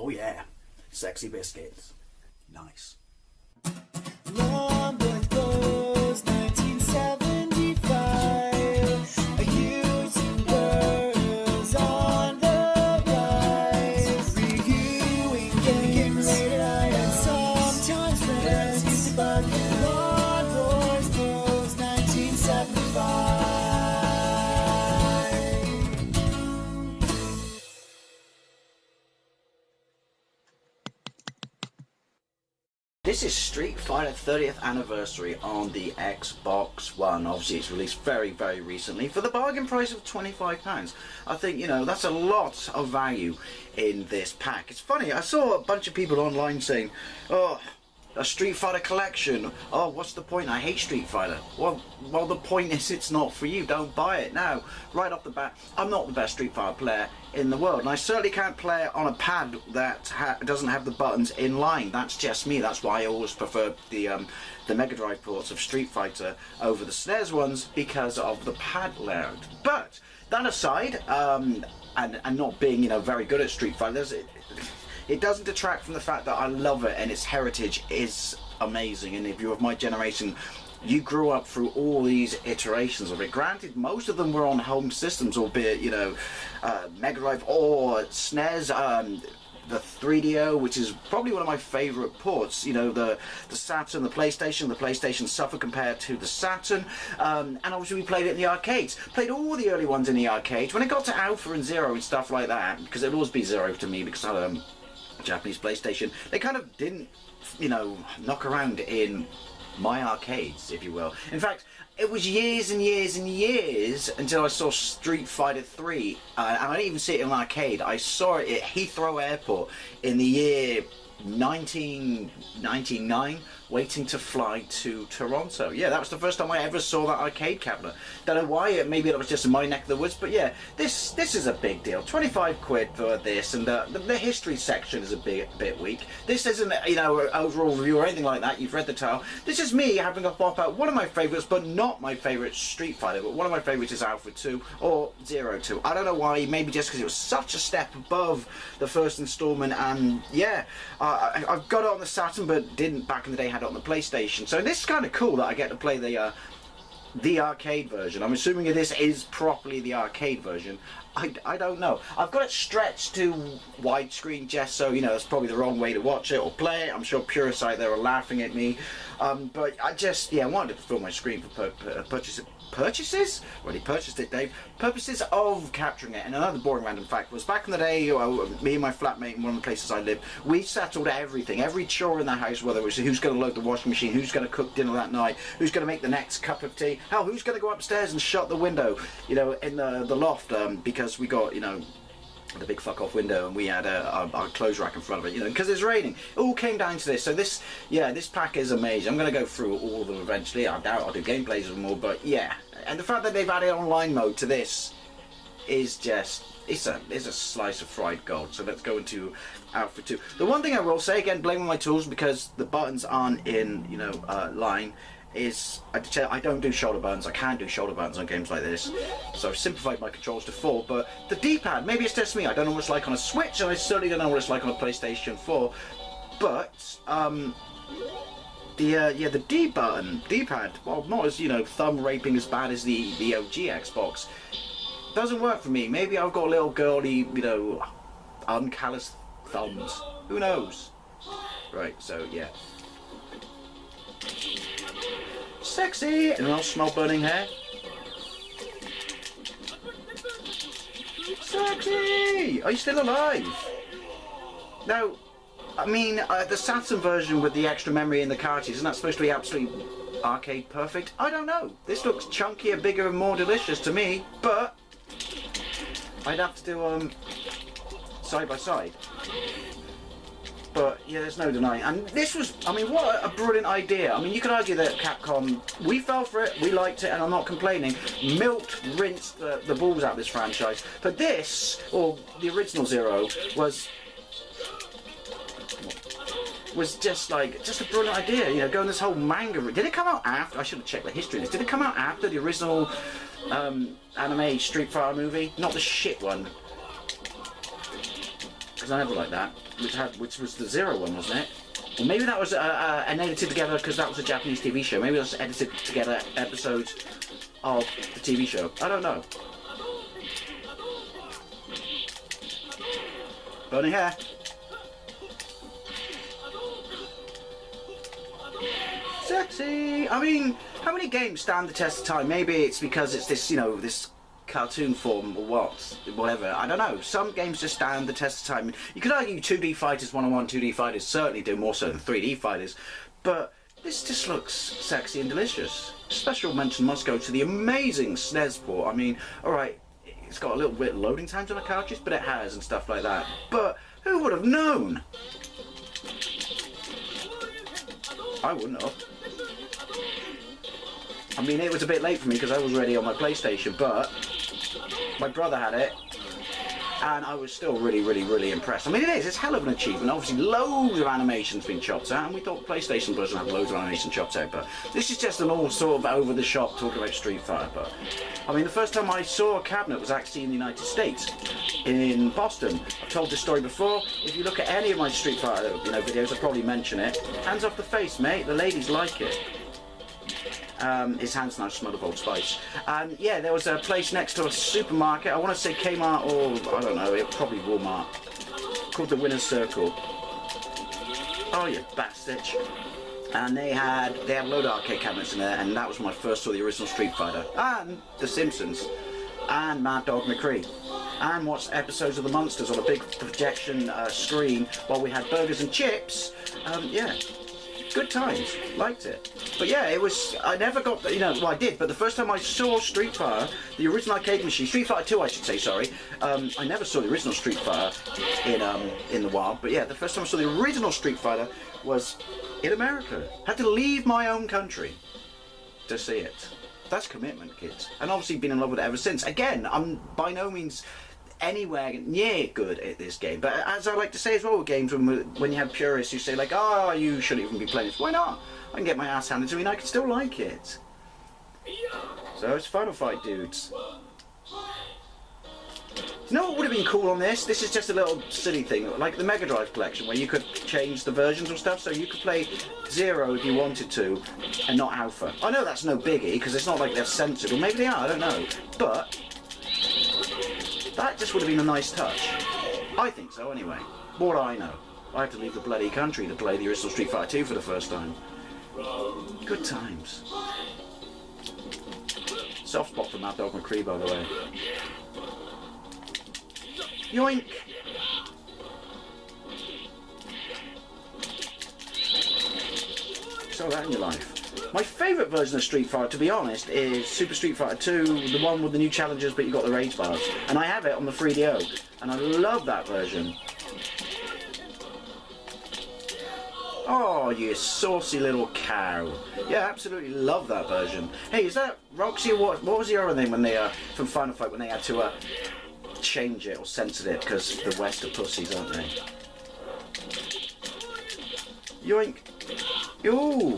Oh yeah, Sexy Biscuits. Nice. London Blues 1975. YouTubers on the rise. Reviewing games late at night and sometimes friends used to bug you. Lawn Boys Blues 1975. This is Street Fighter 30th anniversary on the Xbox One. Obviously it's released very, very recently for the bargain price of £25. I think, you know, that's a lot of value in this pack. It's funny, I saw a bunch of people online saying, oh, a Street Fighter collection. Oh, what's the point? I hate Street Fighter. Well, the point is it's not for you. Don't buy it now. Right off the bat, I'm not the best Street Fighter player in the world, and I certainly can't play it on a pad that doesn't have the buttons in line. That's just me. That's why I always prefer the Mega Drive ports of Street Fighter over the SNES ones, because of the pad layout. But that aside, and not being, you know, very good at Street Fighter, it doesn't detract from the fact that I love it and its heritage is amazing. And if you're of my generation, you grew up through all these iterations of it. Granted, most of them were on home systems, albeit, you know, Mega Drive or SNES, the 3DO, which is probably one of my favourite ports. You know, the Saturn, the PlayStation suffered compared to the Saturn, and obviously we played it in the arcades. Played all the early ones in the arcades. When it got to Alpha and Zero and stuff like that, because it would always be Zero to me, because I had a Japanese PlayStation, they kind of didn't, you know, knock around in my arcades, if you will. In fact, it was years and years and years until I saw Street Fighter 3, and I didn't even see it in an arcade. I saw it at Heathrow Airport in the year 1999, waiting to fly to Toronto. Yeah, that was the first time I ever saw that arcade cabinet. Don't know why, maybe it was just in my neck of the woods, but yeah, this is a big deal. 25 quid for this, and the history section is a bit weak. This isn't, you know, an overall review or anything like that. You've read the title. This is me having a pop out one of my favourites, but not my favourite Street Fighter, but one of my favourites is Alpha 2 or Zero 2. I don't know why, maybe just because it was such a step above the first installment, and yeah, I've got it on the Saturn, but didn't back in the day, had it on the PlayStation. So this is kind of cool that I get to play the arcade version. I'm assuming this is properly the arcade version. I don't know. I've got it stretched to widescreen just so, you know, it's probably the wrong way to watch it or play it. I'm sure purists out there are laughing at me. But I just, yeah, I wanted to fill my screen for purchases? Already purchased it, Dave. Purposes of capturing it. And another boring random fact was, back in the day, me and my flatmate in one of the places I lived, we settled everything, every chore in the house, whether it was who's going to load the washing machine, who's going to cook dinner that night, who's going to make the next cup of tea, hell, who's going to go upstairs and shut the window, you know, in the loft, because we got, you know, the big fuck off window, and we had our clothes rack in front of it, you know, because it's raining. It all came down to this. So this, yeah, this pack is amazing. I'm going to go through all of them eventually. I doubt I'll do gameplays of them all, but yeah. And the fact that they've added online mode to this is just, it's a slice of fried gold. So let's go into Alpha 2. The one thing I will say, again, blaming my tools because the buttons aren't in, you know, line, is I don't do shoulder buttons. I can't do shoulder buttons on games like this, so I've simplified my controls to 4. But the D-pad, maybe it's just me, I don't know what it's like on a Switch, and I certainly don't know what it's like on a PlayStation 4. But the D-pad, well, not as, you know, thumb raping as bad as the OG Xbox, doesn't work for me. Maybe I've got little girly, you know, uncalloused thumbs. Who knows? Right, so yeah. Sexy! And I'll smell burning hair. Sexy! Are you still alive? Now, I mean, the Saturn version with the extra memory in the cartridge, isn't that supposed to be absolutely arcade perfect? I don't know. This looks chunkier, bigger and more delicious to me, but I'd have to do side by side. But yeah, there's no denying. And this was, I mean, what a brilliant idea. I mean, you could argue that Capcom, we fell for it, we liked it, and I'm not complaining, rinsed the balls out of this franchise. But this, or the original Zero, was just a brilliant idea. You know, going this whole manga route. Did it come out after? I should have checked the history of this. Did it come out after the original anime Street Fighter movie? Not the shit one. Because because I never liked that. Which was the Zero one, wasn't it? Or maybe that was an edited together because that was a Japanese TV show. Maybe it was edited together episodes of the TV show. I don't know. Burning hair. Sexy. I mean, how many games stand the test of time? Maybe it's because it's this, this cartoon form or whatever. I don't know. Some games just stand the test of time. You could argue 2D Fighters 101, 2D Fighters certainly do more so than 3D Fighters, but this just looks sexy and delicious. Special mention must go to the amazing SNES port. I mean, alright, it's got a little bit of loading times on the cartridge, but it has and stuff like that. But who would have known? I wouldn't have. I mean, it was a bit late for me because I was already on my PlayStation, but my brother had it, and I was still really, really, really impressed. I mean, it's hell of an achievement. Obviously, loads of animation's been chopped out, and we thought PlayStation doesn't have loads of animation chopped out, but this is just an all sort of over-the-shop talking about Street Fighter. But I mean, the first time I saw a cabinet was actually in the United States, in Boston. I've told this story before. If you look at any of my Street Fighter, videos, I'll probably mention it. Hands off the face, mate. The ladies like it. His hands now smell of Old Spice. And yeah, there was a place next to a supermarket. I want to say Kmart or, I don't know, it probably Walmart. Called the Winner's Circle. Oh, you bastard. And they had a load of arcade cabinets in there, and that was when I first saw the original Street Fighter. And The Simpsons. And Mad Dog McCree. And watched episodes of The Munsters on a big projection screen while we had burgers and chips. Yeah. Good times, liked it. But yeah, I never got, well I did, but the first time I saw Street Fighter, the original arcade machine, Street Fighter 2 I should say, sorry, I never saw the original Street Fighter in the wild, but yeah, the first time I saw the original Street Fighter was in America. Had to leave my own country to see it. That's commitment, kids. And obviously been in love with it ever since. Again, I'm by no means anywhere near good at this game, but as I like to say as well with games, when you have purists who say like, oh, you shouldn't even be playing this, why not? I can get my ass handed to me and I can still like it. So it's Final Fight, dudes. You know what would have been cool on this? This is just a little silly thing, like the Mega Drive collection, where you could change the versions of stuff, so you could play Zero if you wanted to, and not Alpha. I know that's no biggie, because it's not like they're censored, or maybe they are, I don't know, but that just would have been a nice touch. I think so, anyway. What do I know? I had to leave the bloody country to play the original Street Fighter 2 for the first time. Good times. Soft spot for Mad Dog McCree, by the way. Yoink! Saw that in your life. My favourite version of Street Fighter, to be honest, is Super Street Fighter 2, the one with the new challenges but you got the rage bars. And I have it on the 3DO, and I love that version. Oh, you saucy little cow. Yeah, absolutely love that version. Hey, is that Roxy or what? What was the other name when they, from Final Fight, when they had to change it or censor it because the West are pussies, aren't they? Yoink. Ooh.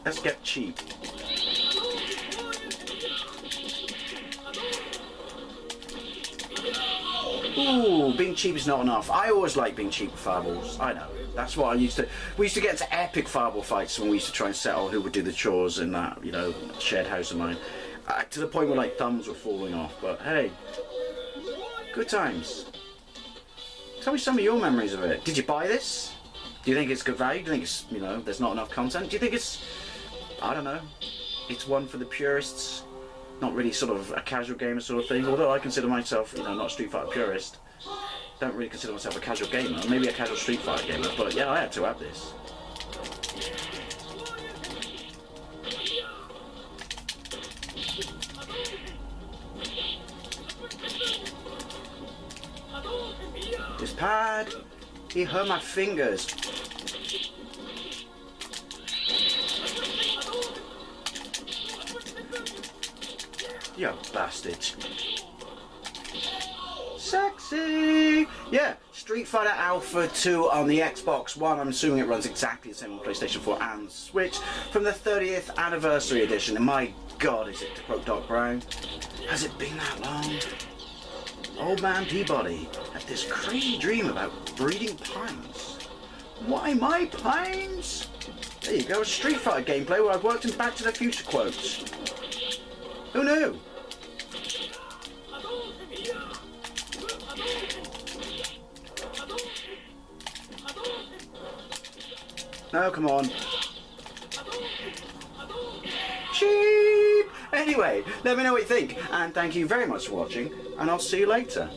Let's get cheap. Ooh, being cheap is not enough. I always like being cheap with fireballs. I know. That's what I used to... We used to get into epic fireball fights when we used to try and settle who would do the chores in that, shared house of mine. To the point where, like, thumbs were falling off. But, hey, good times. Tell me some of your memories of it. Did you buy this? Do you think it's good value? Do you think it's, there's not enough content? Do you think it's... I don't know. It's one for the purists. Not really sort of a casual gamer sort of thing. Although I consider myself, not a Street Fighter purist. Don't really consider myself a casual gamer. Maybe a casual Street Fighter gamer. But yeah, I had to have this. This pad. He hurt my fingers. You bastards. Sexy! Yeah, Street Fighter Alpha 2 on the Xbox One. I'm assuming it runs exactly the same on PlayStation 4 and Switch from the 30th Anniversary Edition. And my God is it, to quote Doc Brown? Has it been that long? Old man Peabody had this crazy dream about breeding pines. Why my pines? There you go, a Street Fighter gameplay where I've worked in Back to the Future quotes. Who knew? No, come on. Sheep! Anyway, let me know what you think, and thank you very much for watching, and I'll see you later.